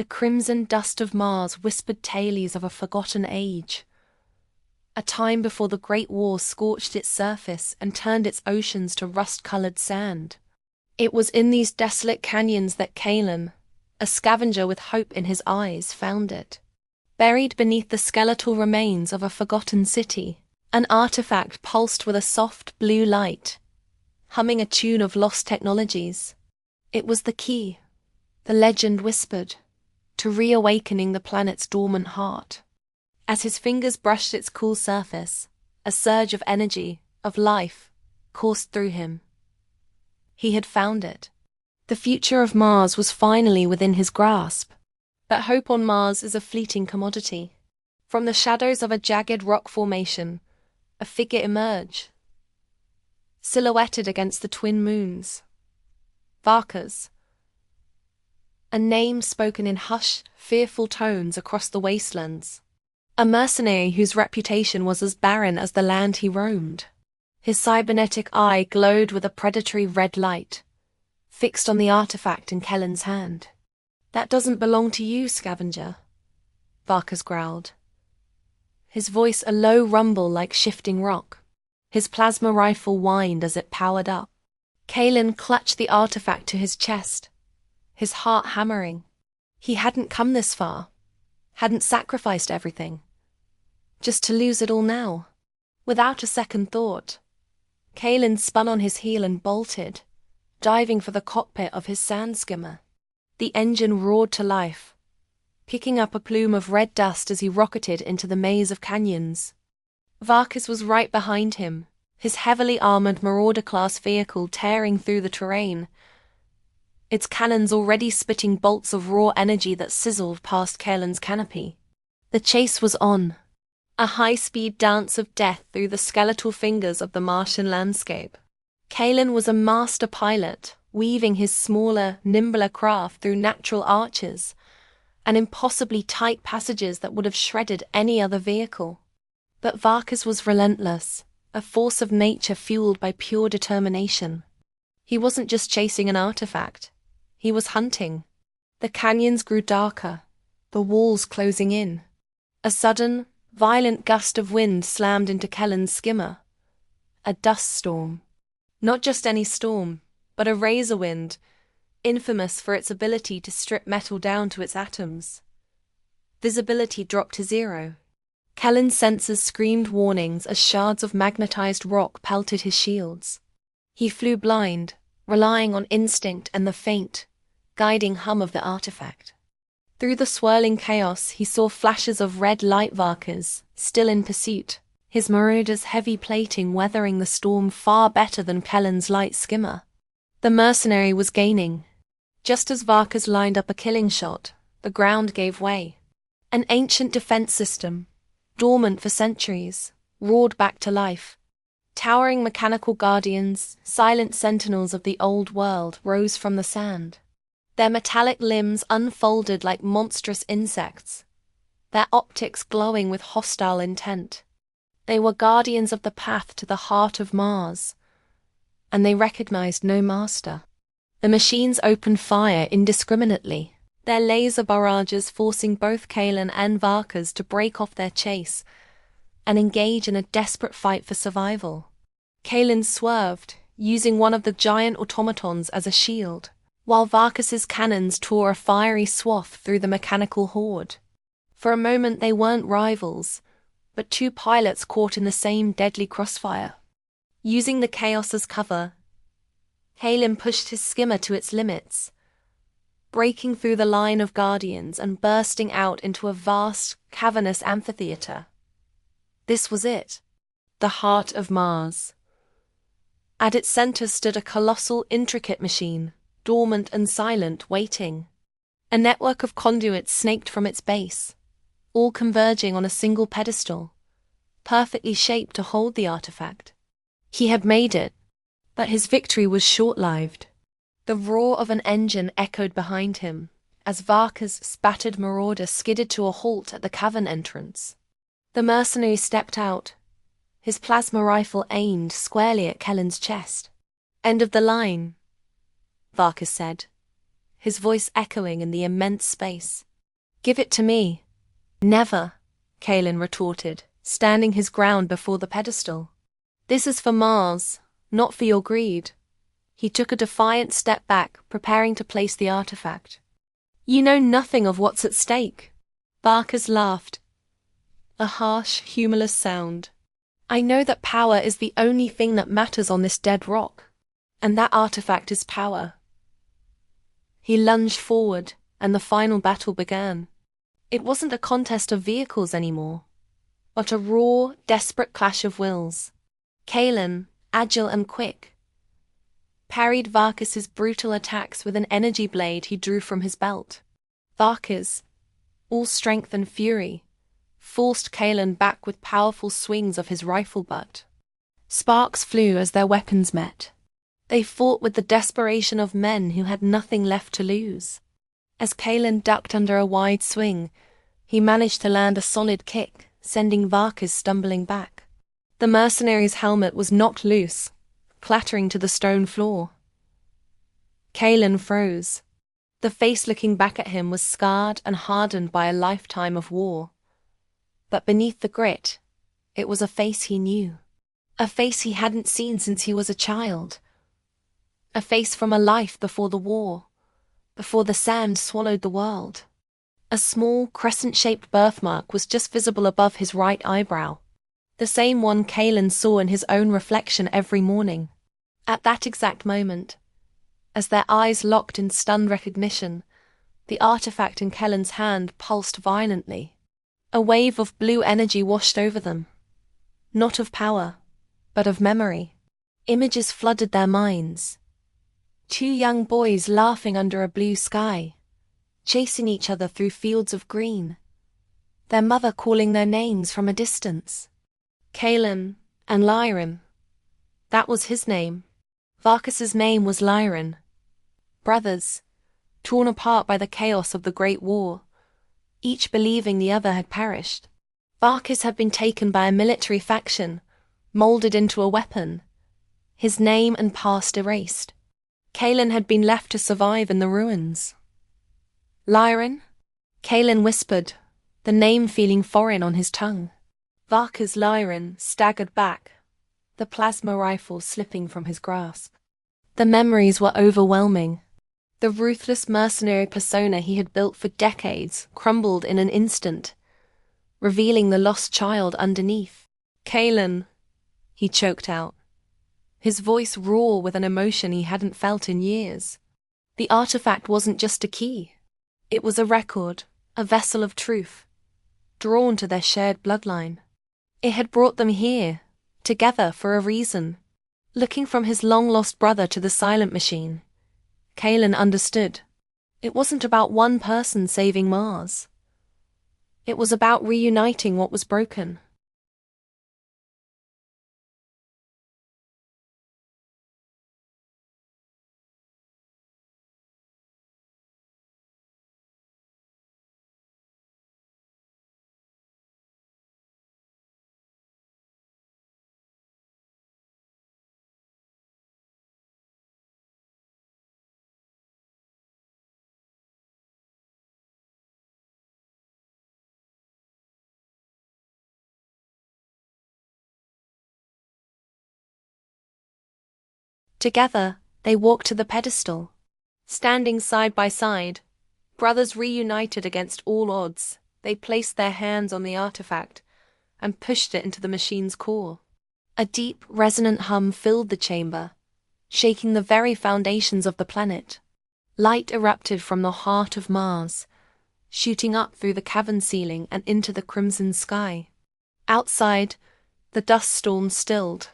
The crimson dust of Mars whispered tales of a forgotten age, a time before the Great War scorched its surface and turned its oceans to rust-colored sand. It was in these desolate canyons that Kalen, a scavenger with hope in his eyes, found it. Buried beneath the skeletal remains of a forgotten city, an artifact pulsed with a soft blue light, humming a tune of lost technologies. It was the key, the legend whispered, to reawakening the planet's dormant heart. As his fingers brushed its cool surface, a surge of energy, of life, coursed through him. He had found it. The future of Mars was finally within his grasp. But hope on Mars is a fleeting commodity. From the shadows of a jagged rock formation, a figure emerged, silhouetted against the twin moons. Varkas. A name spoken in hushed, fearful tones across the wastelands. A mercenary whose reputation was as barren as the land he roamed. His cybernetic eye glowed with a predatory red light, fixed on the artifact in Kellen's hand. "That doesn't belong to you, scavenger," Varkas growled, his voice a low rumble like shifting rock. His plasma rifle whined as it powered up. Kalen clutched the artifact to his chest, his heart hammering. He hadn't come this far, hadn't sacrificed everything, just to lose it all now. Without a second thought, Kalen spun on his heel and bolted, diving for the cockpit of his sand skimmer. The engine roared to life, kicking up a plume of red dust as he rocketed into the maze of canyons. Varkas was right behind him, his heavily armored Marauder-class vehicle tearing through the terrain, its cannons already spitting bolts of raw energy that sizzled past Kalen's canopy. The chase was on, a high-speed dance of death through the skeletal fingers of the Martian landscape. Kalen was a master pilot, weaving his smaller, nimbler craft through natural arches and impossibly tight passages that would have shredded any other vehicle. But Varkas was relentless, a force of nature fueled by pure determination. He wasn't just chasing an artifact, he was hunting. The canyons grew darker, the walls closing in. A sudden, violent gust of wind slammed into Kellen's skimmer. A dust storm. Not just any storm, but a razor wind, infamous for its ability to strip metal down to its atoms. Visibility dropped to zero. Kellen's sensors screamed warnings as shards of magnetized rock pelted his shields. He flew blind, relying on instinct and the faint, guiding hum of the artifact. Through the swirling chaos, he saw flashes of red light Varkas, still in pursuit, his Marauder's heavy plating weathering the storm far better than Kellen's light skimmer. The mercenary was gaining. Just as Varkas lined up a killing shot, the ground gave way. An ancient defense system, dormant for centuries, roared back to life. Towering mechanical guardians, silent sentinels of the old world, rose from the sand. Their metallic limbs unfolded like monstrous insects, their optics glowing with hostile intent. They were guardians of the path to the heart of Mars, and they recognized no master. The machines opened fire indiscriminately, their laser barrages forcing both Kalen and Varkas to break off their chase and engage in a desperate fight for survival. Kalen swerved, using one of the giant automatons as a shield, while Varkas's cannons tore a fiery swath through the mechanical horde. For a moment they weren't rivals, but two pilots caught in the same deadly crossfire. Using the chaos as cover, Kalen pushed his skimmer to its limits, breaking through the line of guardians and bursting out into a vast, cavernous amphitheater. This was it, the heart of Mars. At its center stood a colossal, intricate machine, dormant and silent, waiting. A network of conduits snaked from its base, all converging on a single pedestal, perfectly shaped to hold the artifact. He had made it, but his victory was short-lived. The roar of an engine echoed behind him, as Varkas' spattered Marauder skidded to a halt at the cavern entrance. The mercenary stepped out, his plasma rifle aimed squarely at Kellen's chest. "End of the line," Varkas said, his voice echoing in the immense space. Give it to me. Never, Kalen retorted, standing his ground before the pedestal. This is for Mars, not for your greed. He took a defiant step back, preparing to place the artifact. You know nothing of what's at stake. Varkas laughed. A harsh, humorless sound. I know that power is the only thing that matters on this dead rock. And that artifact is power. He lunged forward, and the final battle began. It wasn't a contest of vehicles anymore, but a raw, desperate clash of wills. Kalen, agile and quick, parried Varkas's brutal attacks with an energy blade he drew from his belt. Varkas, all strength and fury, forced Kalen back with powerful swings of his rifle butt. Sparks flew as their weapons met. They fought with the desperation of men who had nothing left to lose. As Kalen ducked under a wide swing, he managed to land a solid kick, sending Varkas stumbling back. The mercenary's helmet was knocked loose, clattering to the stone floor. Kalen froze. The face looking back at him was scarred and hardened by a lifetime of war. But beneath the grit, it was a face he knew. A face he hadn't seen since he was a child. A face from a life before the war, before the sand swallowed the world. A small, crescent-shaped birthmark was just visible above his right eyebrow, the same one Kalen saw in his own reflection every morning. At that exact moment, as their eyes locked in stunned recognition, the artifact in Kalen's hand pulsed violently. A wave of blue energy washed over them. Not of power, but of memory. Images flooded their minds. Two young boys laughing under a blue sky, chasing each other through fields of green. Their mother calling their names from a distance. Kalen and Lyran. That was his name. Varkas's name was Lyran. Brothers, torn apart by the chaos of the Great War, each believing the other had perished. Varkas had been taken by a military faction, molded into a weapon, his name and past erased. Kalen had been left to survive in the ruins. Lyran? Kalen whispered, the name feeling foreign on his tongue. Varkas Lyran staggered back, the plasma rifle slipping from his grasp. The memories were overwhelming. The ruthless mercenary persona he had built for decades crumbled in an instant, revealing the lost child underneath. Kalen, he choked out, his voice raw with an emotion he hadn't felt in years. The artifact wasn't just a key. It was a record, a vessel of truth, drawn to their shared bloodline. It had brought them here, together for a reason. Looking from his long-lost brother to the silent machine, Kalen understood. It wasn't about one person saving Mars. It was about reuniting what was broken. Together, they walked to the pedestal. Standing side by side, brothers reunited against all odds, they placed their hands on the artifact and pushed it into the machine's core. A deep, resonant hum filled the chamber, shaking the very foundations of the planet. Light erupted from the heart of Mars, shooting up through the cavern ceiling and into the crimson sky. Outside, the dust storm stilled.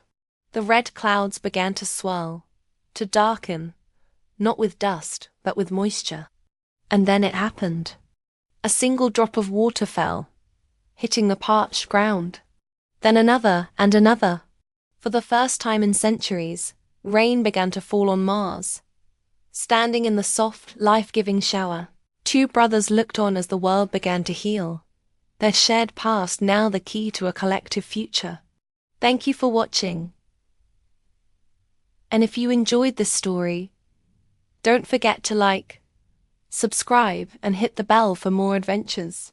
The red clouds began to swirl, to darken, not with dust, but with moisture. And then it happened. A single drop of water fell, hitting the parched ground. Then another and another. For the first time in centuries, rain began to fall on Mars. Standing in the soft, life-giving shower, two brothers looked on as the world began to heal, their shared past now the key to a collective future. Thank you for watching. And if you enjoyed this story, don't forget to like, Subscribe and hit the bell for more adventures.